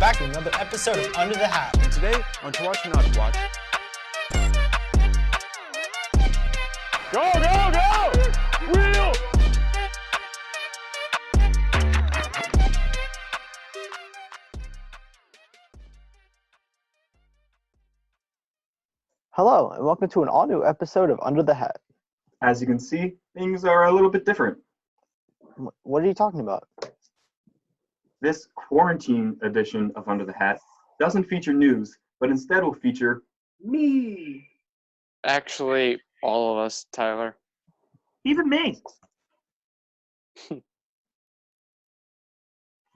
back with another episode of Under the Hat. And today, on To Watch or Not to Watch. Go, go, go! Wheel! Hello, and welcome to an all-new episode of Under the Hat. As you can see, things are a little bit different. What are you talking about? This quarantine edition of Under the Hat doesn't feature news, but instead will feature me. Actually, all of us, Tyler. Even me.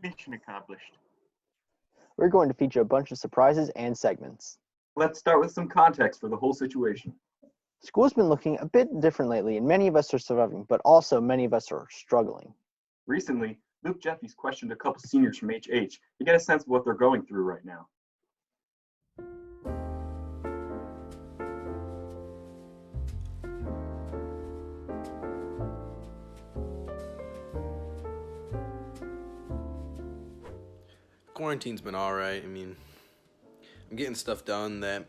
Mission accomplished. We're going to feature a bunch of surprises and segments. Let's start with some context for the whole situation. School's been looking a bit different lately, and many of us are surviving, but also many of us are struggling. Recently, Luke Jeffries questioned a couple seniors from HH to get a sense of what they're going through right now. Quarantine's been alright. I mean, I'm getting stuff done that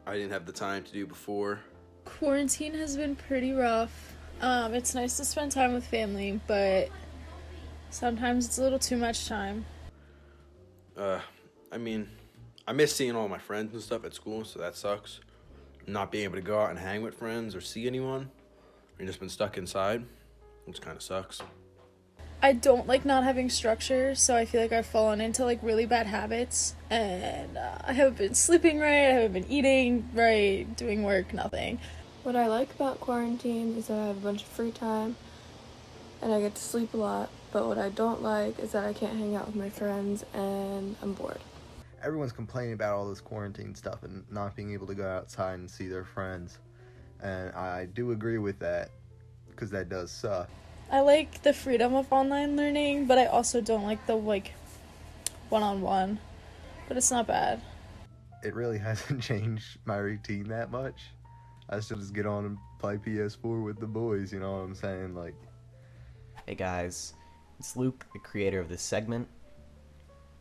I didn't have the time to do before. Quarantine has been pretty rough. It's nice to spend time with family, but sometimes it's a little too much time. I mean, I miss seeing all my friends and stuff at school, so that sucks. Not being able to go out and hang with friends or see anyone. I've just been stuck inside, which kind of sucks. I don't like not having structure, so I feel like I've fallen into like really bad habits, and I haven't been sleeping right, I haven't been eating right, doing work, nothing. What I like about quarantine is that I have a bunch of free time and I get to sleep a lot, but what I don't like is that I can't hang out with my friends and I'm bored. Everyone's complaining about all this quarantine stuff and not being able to go outside and see their friends, and I do agree with that because that does suck. I like the freedom of online learning, but I also don't like the one-on-one, but it's not bad. It really hasn't changed my routine that much. I still just get on and play PS4 with the boys, you know what I'm saying? Like, hey guys, it's Luke, the creator of this segment.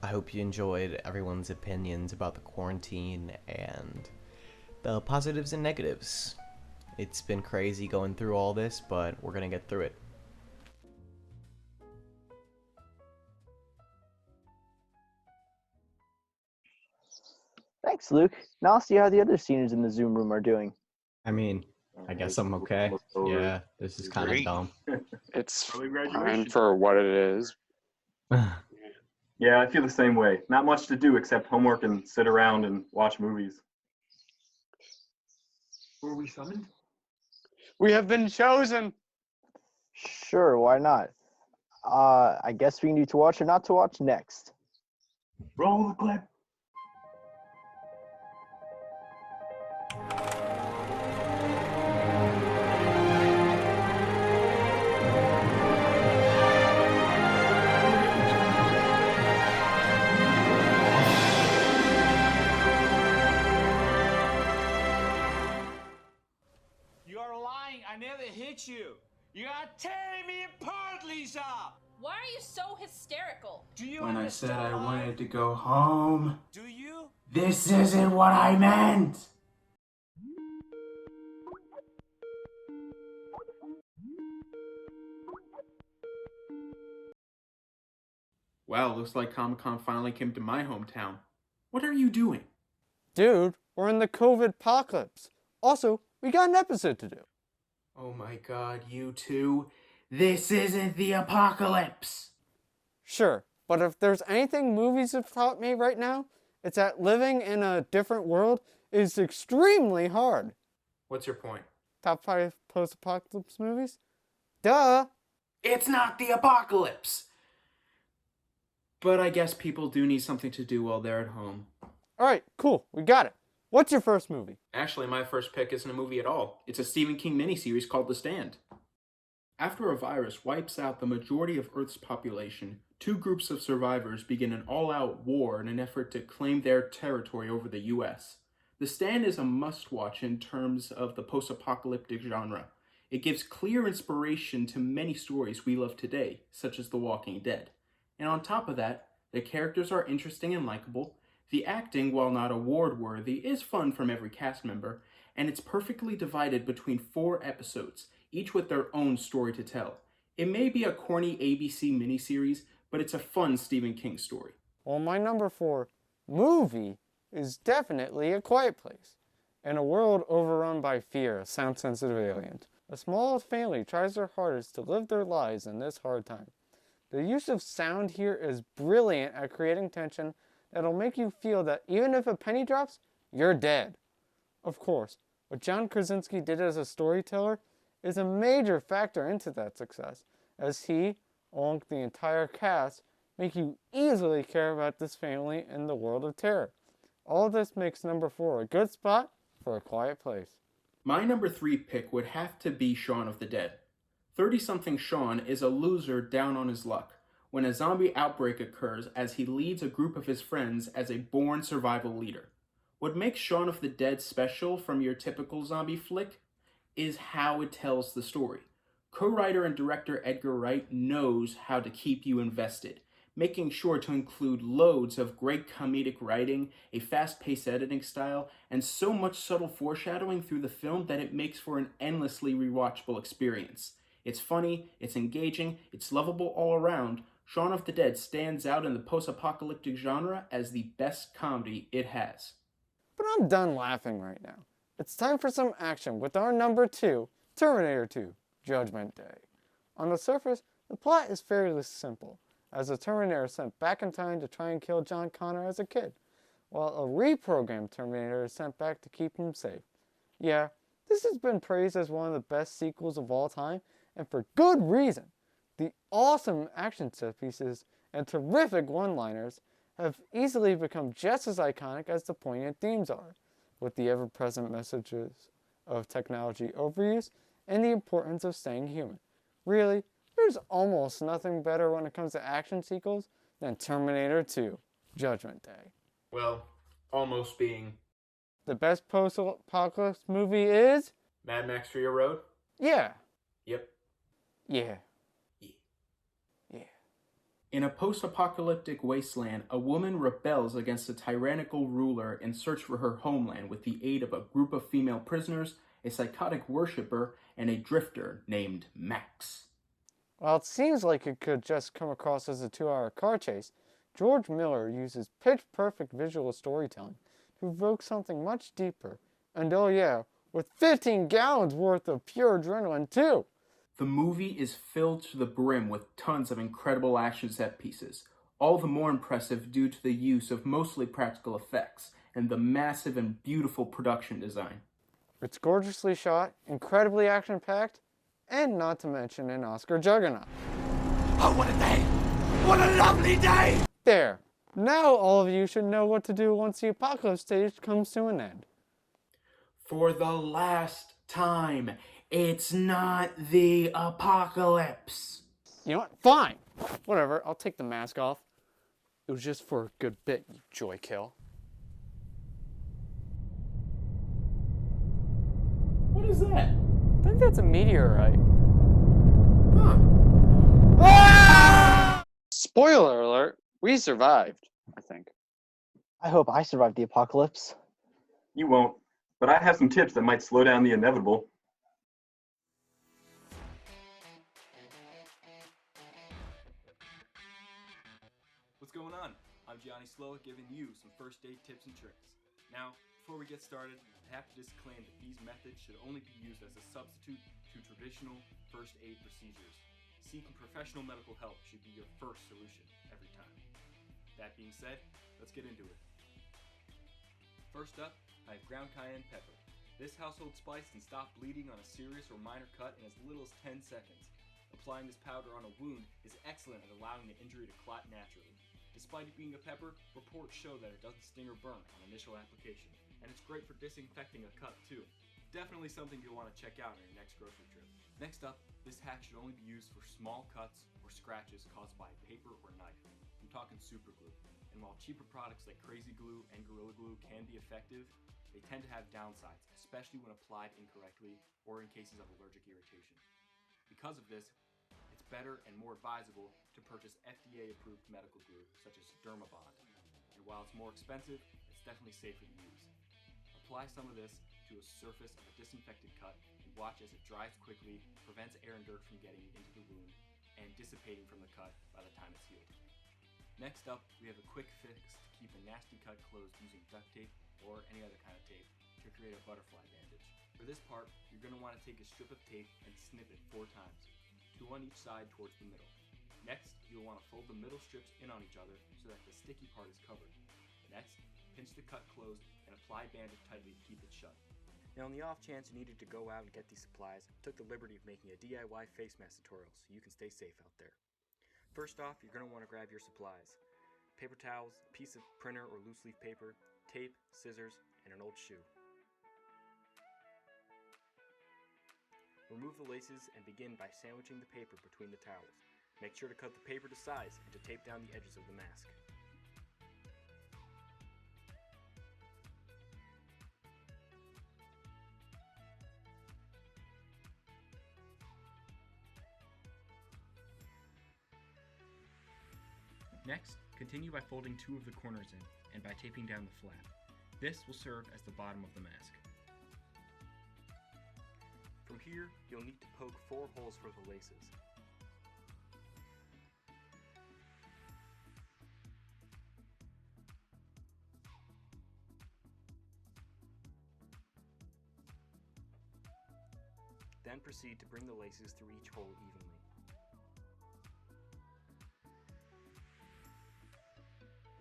I hope you enjoyed everyone's opinions about the quarantine and the positives and negatives. It's been crazy going through all this, but we're gonna get through it. Thanks, Luke. Now let's see how the other seniors in the Zoom room are doing. I mean, I guess I'm okay. Yeah, this is kind of dumb. It's Early fine graduation. for what it is. Yeah, I feel the same way. Not much to do except homework and sit around and watch movies. Were we summoned? We have been chosen. Sure, why not? I guess we can do To Watch or Not to Watch next. Roll the clip. I never hit you. You are tearing me apart, Lisa. Why are you so hysterical? Do you When I said I understand? wanted to go home, Do you? this isn't what I meant. Well, looks like Comic-Con finally came to my hometown. What are you doing? Dude, we're in the COVID apocalypse. Also, we got an episode to do. Oh my god, you two. This isn't the apocalypse. Sure, but if there's anything movies have taught me right now, it's that living in a different world is extremely hard. What's your point? Top 5 post-apocalypse movies? Duh! It's not the apocalypse. But I guess people do need something to do while they're at home. Alright, cool, we got it. What's your first movie? Actually, my first pick isn't a movie at all. It's a Stephen King miniseries called The Stand. After a virus wipes out the majority of Earth's population, two groups of survivors begin an all-out war in an effort to claim their territory over the U.S. The Stand is a must-watch in terms of the post-apocalyptic genre. It gives clear inspiration to many stories we love today, such as The Walking Dead. And on top of that, The characters are interesting and likable, the acting, while not award-worthy, is fun from every cast member, and it's perfectly divided between 4 episodes, each with their own story to tell. It may be a corny ABC miniseries, but it's a fun Stephen King story. Well, my number 4 movie is definitely A Quiet Place. In a world overrun by fear of sound-sensitive aliens, a small family tries their hardest to live their lives in this hard time. The use of sound here is brilliant at creating tension that'll make you feel that even if a penny drops, you're dead. Of course, what John Krasinski did as a storyteller is a major factor into that success, as he, along with the entire cast, make you easily care about this family in the world of terror. All of this makes number 4 a good spot for A Quiet Place. My number 3 pick would have to be Shaun of the Dead. 30-something Shaun is a loser down on his luck when a zombie outbreak occurs as he leads a group of his friends as a born survival leader. What makes Shaun of the Dead special from your typical zombie flick is how it tells the story. Co-writer and director Edgar Wright knows how to keep you invested, making sure to include loads of great comedic writing, a fast-paced editing style, and so much subtle foreshadowing through the film that it makes for an endlessly rewatchable experience. It's funny, it's engaging, it's lovable all around. Shaun of the Dead stands out in the post-apocalyptic genre as the best comedy it has. But I'm done laughing right now. It's time for some action with our number 2, Terminator 2, Judgment Day. On the surface, the plot is fairly simple, as the Terminator is sent back in time to try and kill John Connor as a kid, while a reprogrammed Terminator is sent back to keep him safe. Yeah, this has been praised as one of the best sequels of all time, and for good reason. The awesome action set pieces and terrific one-liners have easily become just as iconic as the poignant themes are, with the ever-present messages of technology overuse and the importance of staying human. Really, there's almost nothing better when it comes to action sequels than Terminator 2, Judgment Day. Well, almost being... The best post-apocalypse movie is? Mad Max Fury Road? Yeah. Yep. Yeah. In a post-apocalyptic wasteland, a woman rebels against a tyrannical ruler in search for her homeland with the aid of a group of female prisoners, a psychotic worshipper, and a drifter named Max. While it seems like it could just come across as a 2-hour car chase, George Miller uses pitch-perfect visual storytelling to evoke something much deeper. And oh yeah, with 15 gallons worth of pure adrenaline too! The movie is filled to the brim with tons of incredible action set pieces, all the more impressive due to the use of mostly practical effects and the massive and beautiful production design. It's gorgeously shot, incredibly action-packed, and not to mention an Oscar juggernaut. Oh, what a day! What a lovely day! There. Now all of you should know what to do once the apocalypse stage comes to an end. For the last time, it's not the apocalypse. You know what? Fine. Whatever, I'll take the mask off. It was just for a good bit, you joy kill. What is that? I think that's a meteorite. Huh. Ah! Spoiler alert, we survived, I think. I hope I survive the apocalypse. You won't, but I have some tips that might slow down the inevitable. What's going on? I'm Johnny Slow giving you some first aid tips and tricks. Now, before we get started, I have to disclaim that these methods should only be used as a substitute to traditional first aid procedures. Seeking professional medical help should be your first solution every time. That being said, let's get into it. First up, I have ground cayenne pepper. This household spice can stop bleeding on a serious or minor cut in as little as 10 seconds. Applying this powder on a wound is excellent at allowing the injury to clot naturally. Despite it being a pepper, reports show that it doesn't sting or burn on initial application, and it's great for disinfecting a cut too. Definitely something you'll want to check out on your next grocery trip. Next up, this hack should only be used for small cuts or scratches caused by paper or knife. I'm talking super glue. And while cheaper products like Crazy Glue and Gorilla Glue can be effective, they tend to have downsides, especially when applied incorrectly or in cases of allergic irritation. Because of this, it's better and more advisable to purchase FDA-approved medical glue, such as Dermabond. And while it's more expensive, it's definitely safer to use. Apply some of this to a surface of a disinfected cut and watch as it dries quickly, prevents air and dirt from getting into the wound, and dissipating from the cut by the time it's healed. Next up, we have a quick fix to keep a nasty cut closed using duct tape or any other kind of tape to create a butterfly bandage. For this part, you're going to want to take a strip of tape and snip it 4 times, 2 on each side towards the middle. Next, you'll want to fold the middle strips in on each other so that the sticky part is covered. Next, pinch the cut closed and apply bandage tightly to keep it shut. Now, on the off chance you needed to go out and get these supplies, I took the liberty of making a DIY face mask tutorial so you can stay safe out there. First off, you're going to want to grab your supplies. Paper towels, a piece of printer or loose leaf paper, tape, scissors, and an old shoe. Remove the laces and begin by sandwiching the paper between the towels. Make sure to cut the paper to size and to tape down the edges of the mask. Next, continue by folding 2 of the corners in and by taping down the flap. This will serve as the bottom of the mask. From here, you'll need to poke 4 holes for the laces. Then proceed to bring the laces through each hole evenly.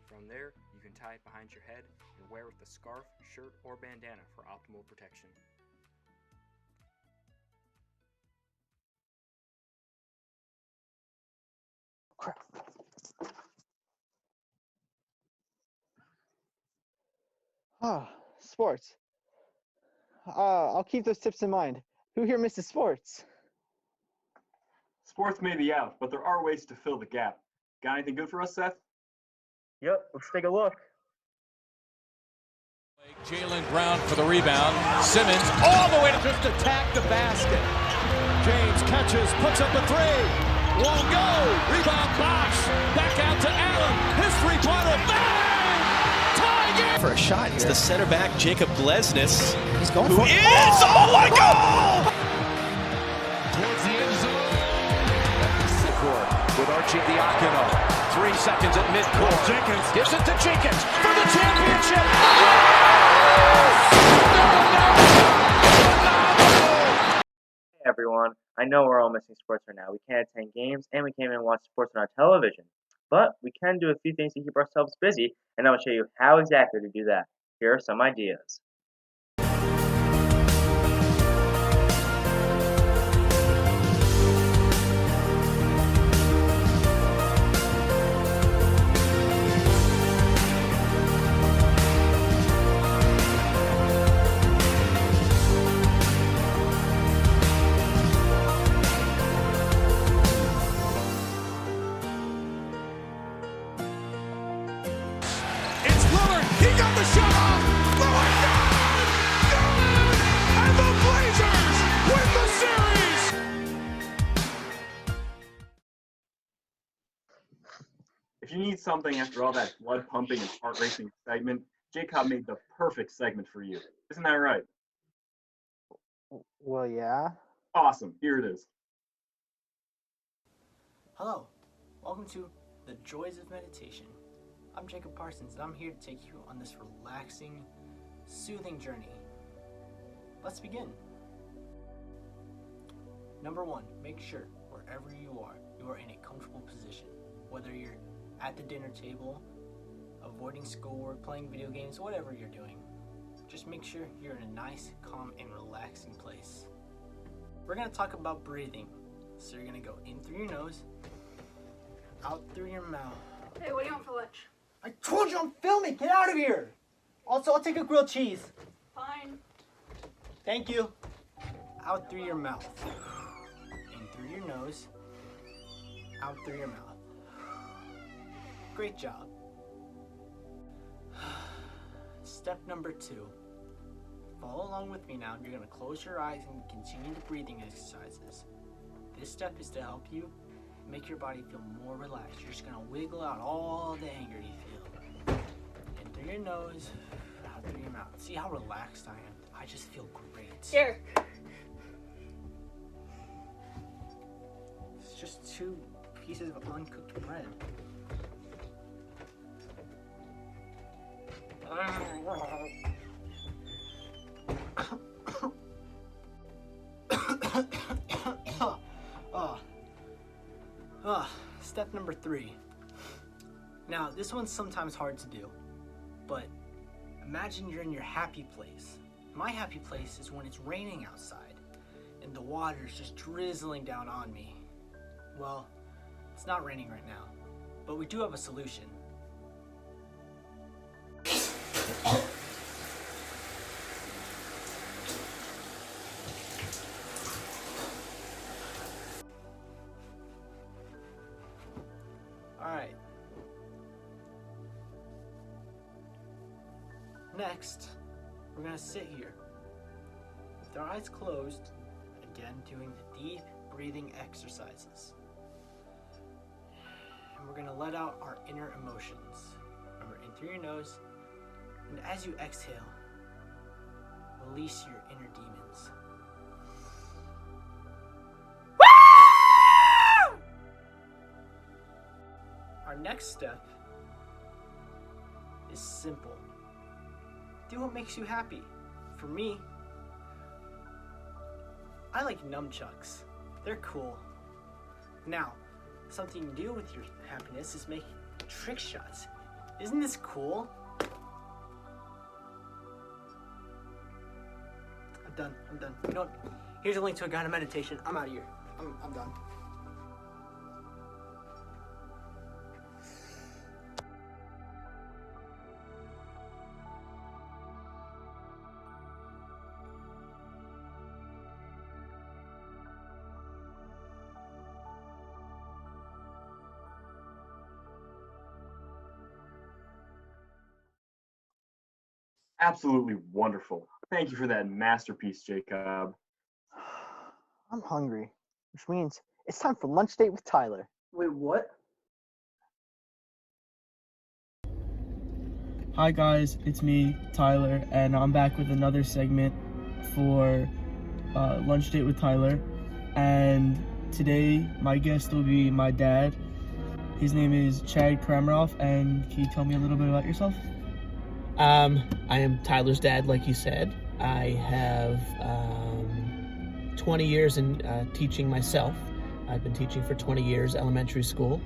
From there, you can tie it behind your head and wear with a scarf, shirt, or bandana for optimal protection. Crap. Sports. I'll keep those tips in mind. Who here misses sports? Sports may be out, but there are ways to fill the gap. Got anything good for us, Seth? Yep, let's take a look. Jaylen Brown for the rebound. Simmons all the way to just attack the basket. James catches, puts up a 3. Won't go. Rebound Bosch. Back out to Allen. His 3-pointer. Bang! Tie game! For a shot, it's the center back, Jacob Glesnes. He's going who for it. is, oh my goal! Towards the end zone. With Archie Diacono. 3 seconds at midcourt. Jenkins gives it to Jenkins for the championship. Hey everyone, I know we're all missing sports right now. We can't attend games and we can't even watch sports on our television. But we can do a few things to keep ourselves busy, and I will show you how exactly to do that. Here are some ideas. He got the shot off. Lillard got it! And the Blazers win the series! If you need something after all that blood pumping and heart racing excitement, Jacob made the perfect segment for you. Isn't that right? Well, yeah. Awesome. Here it is. Hello. Welcome to The Joys of Meditation. I'm Jacob Parsons, and I'm here to take you on this relaxing, soothing journey. Let's begin. Number 1, make sure, wherever you are in a comfortable position. Whether you're at the dinner table, avoiding schoolwork, playing video games, whatever you're doing. Just make sure you're in a nice, calm, and relaxing place. We're going to talk about breathing. So you're going to go in through your nose, out through your mouth. Hey, what do you want for lunch? I told you I'm filming! Get out of here! Also, I'll take a grilled cheese. Fine. Thank you. Out through your mouth. In through your nose. Out through your mouth. Great job. Step number 2. Follow along with me now. You're going to close your eyes and continue the breathing exercises. This step is to help you make your body feel more relaxed. You're just gonna wiggle out all the anger you feel. In through your nose, out through your mouth. See how relaxed I am? I just feel great. Here. It's just 2 pieces of uncooked bread. Step number 3. Now, this one's sometimes hard to do, but imagine you're in your happy place. My happy place is when it's raining outside and the water's just drizzling down on me. Well, it's not raining right now, but we do have a solution. Alright. Next, we're gonna sit here with our eyes closed, again doing the deep breathing exercises. And we're gonna let out our inner emotions. Remember, in through your nose, and as you exhale, release your inner demons. Our next step is simple. Do what makes you happy. For me, I like nunchucks. They're cool. Now, something you do with your happiness is make trick shots. Isn't this cool? I'm done. You know what? Here's a link to a guided meditation. I'm out of here. I'm done. Absolutely wonderful. Thank you for that masterpiece, Jacob. I'm hungry, which means it's time for lunch date with Tyler. Wait, what? Hi guys, it's me, Tyler, and I'm back with another segment for Lunch Date with Tyler. And today, my guest will be my dad. His name is Chad Krameroff, and can you tell me a little bit about yourself? I am Tyler's dad, like you said. I have 20 years in teaching myself. I've been teaching for 20 years, elementary school.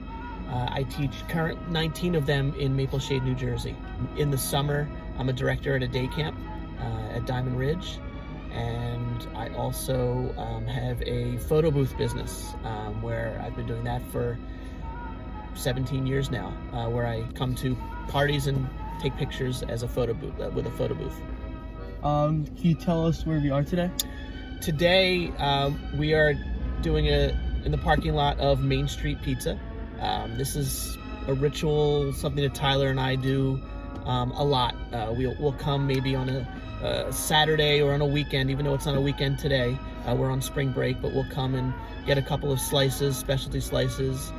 I teach 19 of them in Maple Shade, New Jersey. In the summer, I'm a director at a day camp at Diamond Ridge. And I also have a photo booth business where I've been doing that for 17 years now, where I come to parties and take pictures as a photo booth with a photo booth. Can you tell us where we are today? Today we are doing in the parking lot of Main Street Pizza. This is a ritual, something that Tyler and I do a lot. We'll come maybe on a Saturday or on a weekend, even though it's not a weekend today. We're on spring break, but we'll come and get a couple of slices, specialty slices,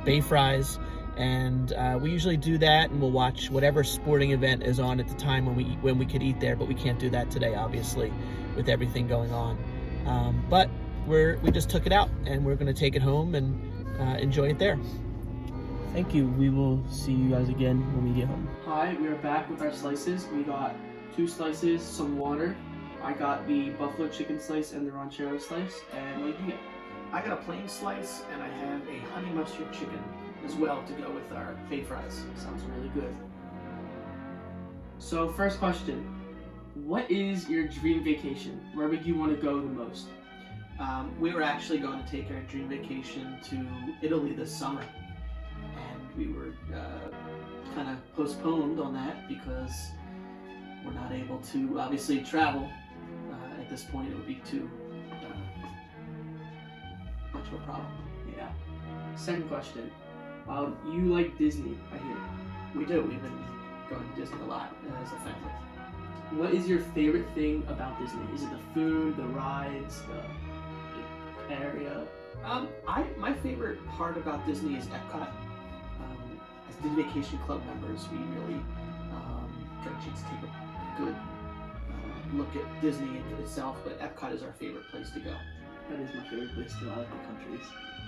bay fries, and we usually do that, and we'll watch whatever sporting event is on at the time when we could eat there, but we can't do that today, obviously, with everything going on. But we just took it out, and we're going to take it home and enjoy it there. Thank you. We will see you guys again when we get home. Hi, we are back with our slices. We got 2 slices, some water. I got the buffalo chicken slice and the ranchero slice. And what did you get? I got a plain slice, and I have a honey mustard chicken as well to go with our bay fries. Sounds really good. So first question, what is your dream vacation? Where would you want to go the most? We were actually going to take our dream vacation to Italy this summer, and we were kind of postponed on that because we're not able to obviously travel. At this point, it would be too much of a problem. Yeah. Second question, you like Disney, I hear. We do. We've been going to Disney a lot as a family. What is your favorite thing about Disney? Is it the food, the rides, the area? My favorite part about Disney is Epcot. As Disney Vacation Club members, we really got a chance to take a good look at Disney itself, but Epcot is our favorite place to go. That is my favorite place to go. I like the countries.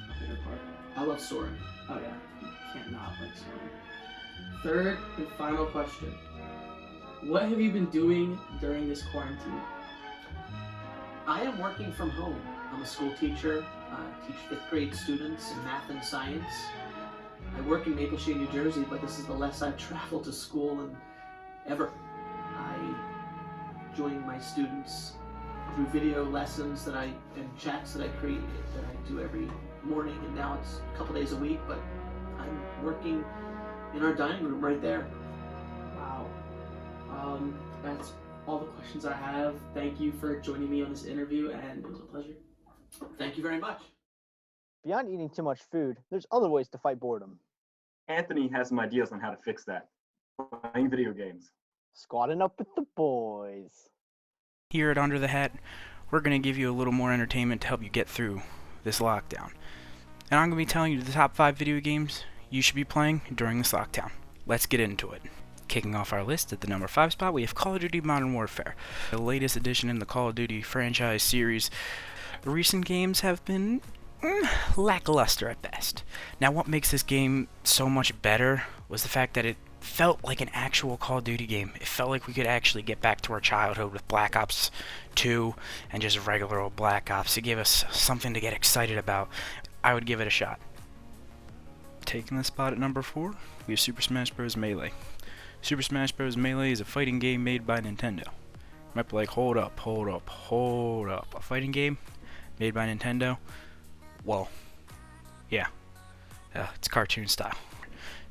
My favorite part. I love soaring. Oh yeah, you can't not like soaring. Third and final question. What have you been doing during this quarantine? I am working from home. I'm a school teacher. I teach 5th grade students in math and science. I work in Maple Shade, New Jersey, but this is the less I've traveled to school in ever. I join my students through video lessons and chats that I create, that I do every morning, and now it's a couple days a week, but I'm working in our dining room right there. Wow. That's all the questions I have. Thank you for joining me on this interview, and it was a pleasure. Thank you very much. Beyond eating too much food, there's other ways to fight boredom. Anthony has some ideas on how to fix that. Playing video games. Squatting up with the boys. Here at Under the Hat, we're going to give you a little more entertainment to help you get through this lockdown. And I'm going to be telling you the top 5 video games you should be playing during this lockdown. Let's get into it. Kicking off our list at the number 5 spot, we have Call of Duty Modern Warfare, the latest addition in the Call of Duty franchise series. The recent games have been lackluster at best. Now, what makes this game so much better was the fact that it felt like an actual Call of Duty game. It felt like we could actually get back to our childhood with Black Ops 2 and just regular old Black Ops. It gave us something to get excited about. I would give it a shot. Taking the spot at number 4, we have Super Smash Bros. Melee. Super Smash Bros. Melee is a fighting game made by Nintendo. You might be like, hold up. A fighting game made by Nintendo? Well, yeah. It's cartoon style.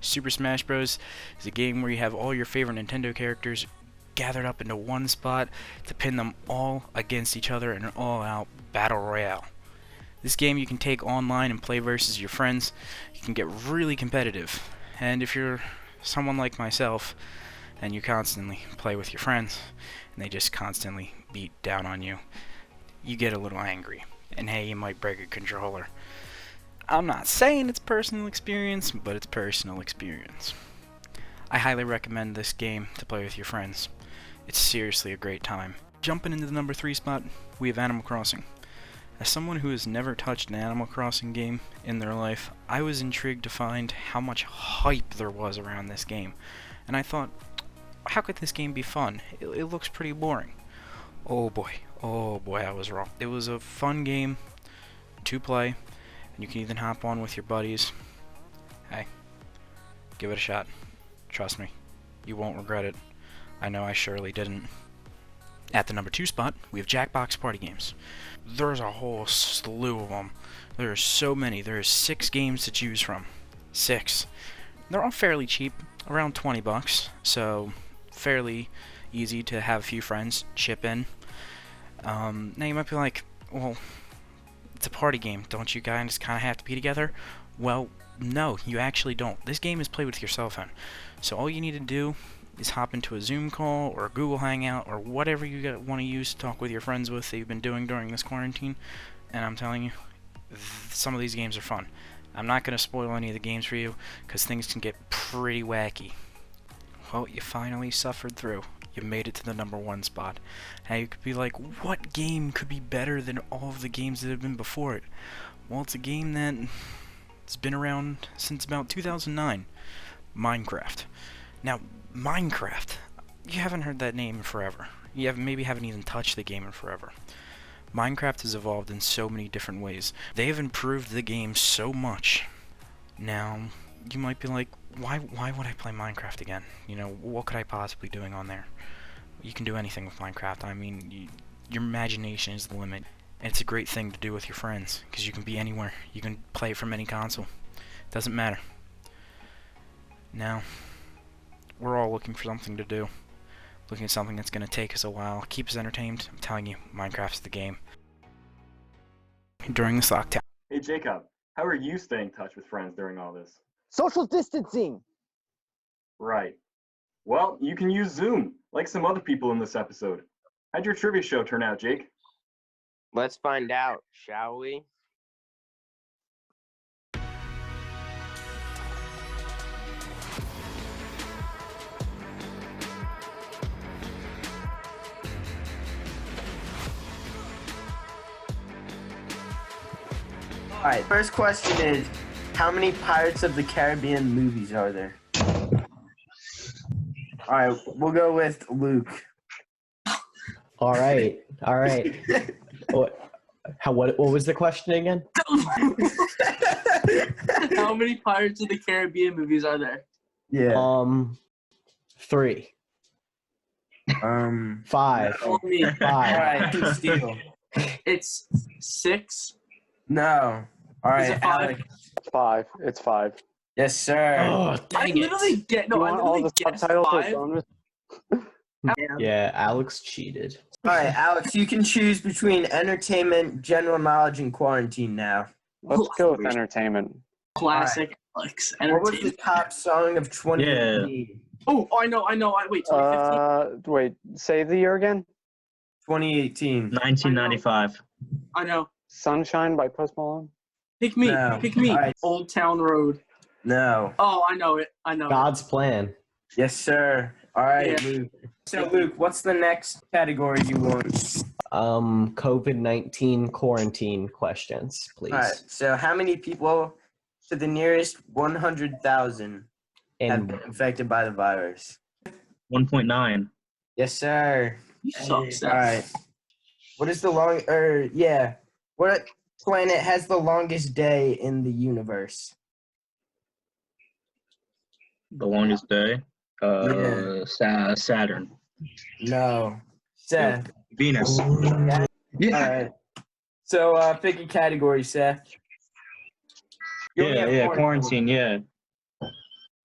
Super Smash Bros. Is a game where you have all your favorite Nintendo characters gathered up into one spot to pin them all against each other in an all-out battle royale. This game you can take online and play versus your friends. You can get really competitive. And if you're someone like myself and you constantly play with your friends and they just constantly beat down on you, you get a little angry. And hey, you might break a controller. I'm not saying it's personal experience, but it's personal experience. I highly recommend this game to play with your friends. It's seriously a great time. Jumping into the number 3 spot, we have Animal Crossing. As someone who has never touched an Animal Crossing game in their life, I was intrigued to find how much hype there was around this game. And I thought, how could this game be fun? It looks pretty boring. Oh boy, I was wrong. It was a fun game to play, and you can even hop on with your buddies. Hey, give it a shot. Trust me, you won't regret it. I know I surely didn't. At the number 2 spot, we have Jackbox Party Games. There's a whole slew of them. There's so many. There's 6 games to choose from. 6. They're all fairly cheap, around $20, so fairly easy to have a few friends chip in. Now you might be like, well, it's a party game. Don't you guys kind of have to be together? Well, no, you actually don't. This game is played with your cell phone. So all you need to do is hop into a Zoom call or a Google Hangout or whatever you want to use to talk with your friends with that you've been doing during this quarantine. And I'm telling you, some of these games are fun. I'm not going to spoil any of the games for you because things can get pretty wacky. Well, you finally suffered through. You made it to the number 1 spot. Now you could be like, what game could be better than all of the games that have been before it? Well, it's a game that has been around since about 2009. Minecraft. Now, Minecraft, you haven't heard that name in forever. You maybe haven't even touched the game in forever. Minecraft has evolved in so many different ways. They have improved the game so much. Now, you might be like, why would I play Minecraft again? You know, what could I possibly be doing on there? You can do anything with Minecraft. I mean, your imagination is the limit. And it's a great thing to do with your friends, because you can be anywhere. You can play it from any console. Doesn't matter. Now, we're all looking for something to do. Looking at something that's going to take us a while, keep us entertained. I'm telling you, Minecraft's the game. During this lockdown. Hey Jacob, how are you staying in touch with friends during all this? Social distancing! Right. Well, you can use Zoom, like some other people in this episode. How'd your trivia show turn out, Jake? Let's find out, shall we? Alright, first question is, how many Pirates of the Caribbean movies are there? Alright, we'll go with Luke. All right. What was the question again? How many Pirates of the Caribbean movies are there? Yeah. 3. 5. Me. 5. Alright, Steele. It's 6. No. Is it Alright, 5? Alex. It's 5. It's 5. Yes, sir. Oh, I dang literally it. get You want all the subtitles for 5. bonus? Yeah, Alex cheated. Alright, Alex, you can choose between entertainment, general knowledge, and quarantine now. Let's go with entertainment. Classic Alex. What was the Entertainment. top song of 2018? Oh, I know. Wait, 2015? Wait, say the year again? 2018. 1995. I know. Sunshine by Post Malone? Pick me. No. Pick me. Alright. Old Town Road. No. Oh, I know it. God's plan. Yes, sir. Alright, Yeah. Luke. So, Luke, what's the next category you want? COVID-19 quarantine questions, please. Alright, so how many people to the nearest 100,000 have And been infected by the virus? 1.9. Yes, sir. You suck, Seth. Alright. What is the what planet has the longest day in the universe? The longest day. Saturn. No. Seth. Venus. Yeah. Alright. So pick a category, Seth. You only have Quarantine, yeah.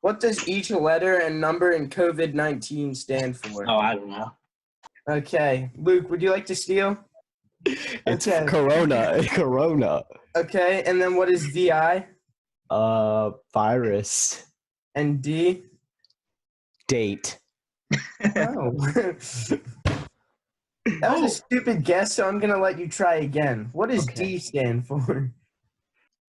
What does each letter and number in COVID-19 stand for? Oh, I don't know. Okay. Luke, would you like to steal? it's Okay. Corona. Okay, and then what is VI? Virus. And D? Date. Oh. That was a stupid guess, so I'm going to let you try again. What does D stand for?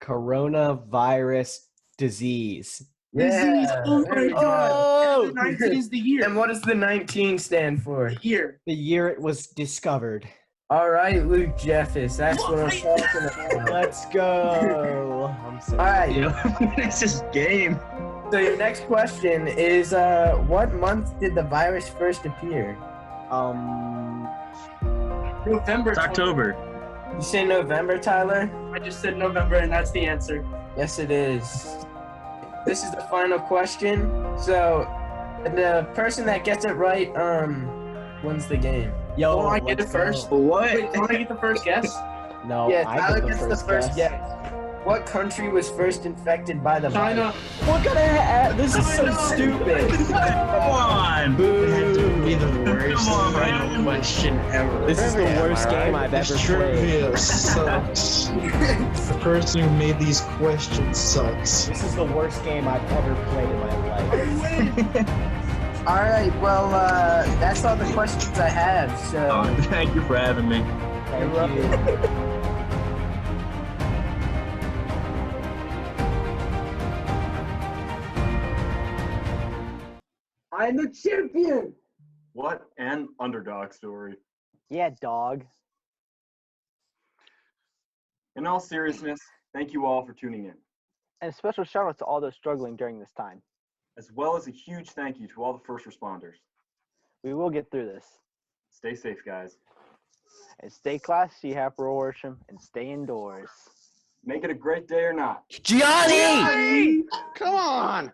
Coronavirus disease. Yeah. Oh there my we go. God. 19 is the year. And what does the 19 stand for? The year. The year it was discovered. All right, Luke Jeffis. That's what I'm talking about. Let's go. I'm so All right. It's this game. So your next question is, what month did the virus first appear? November. It's October. You say November, Tyler? I just said November, and that's the answer. Yes, it is. This is the final question. So, the person that gets it right, wins the game. Yo, Don't I get it first? What? Wait, don't I get the first guess? No, Yeah, I Tyler get gets the first guess. What country was first infected by the China. virus? What kind of this is so stupid. Come on. Boo. Be the worst final question ever. This is the worst game I've ever played. Trivia sucks. The person who made these questions sucks. This is the worst game I've ever played in my life. All right, well, that's all the questions I have. So, Oh, thank you for having me. Thank you. I'm the champion. What an underdog story. Yeah, dog. In all seriousness, thank you all for tuning in, And a special shout out to all those struggling during this time. as well as a huge thank you to all the first responders. We will get through this. Stay safe, guys. And stay classy, Hatboro-Horsham, and stay indoors. Make it a great day or not. Gianni! Come on!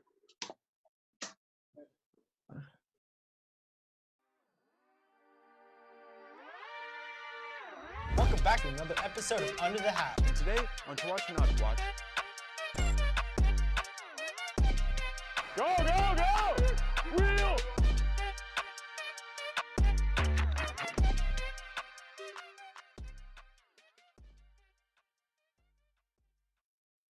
Welcome back to another episode of Under the Hat. And today on To Watch or Not to Watch. Go, go!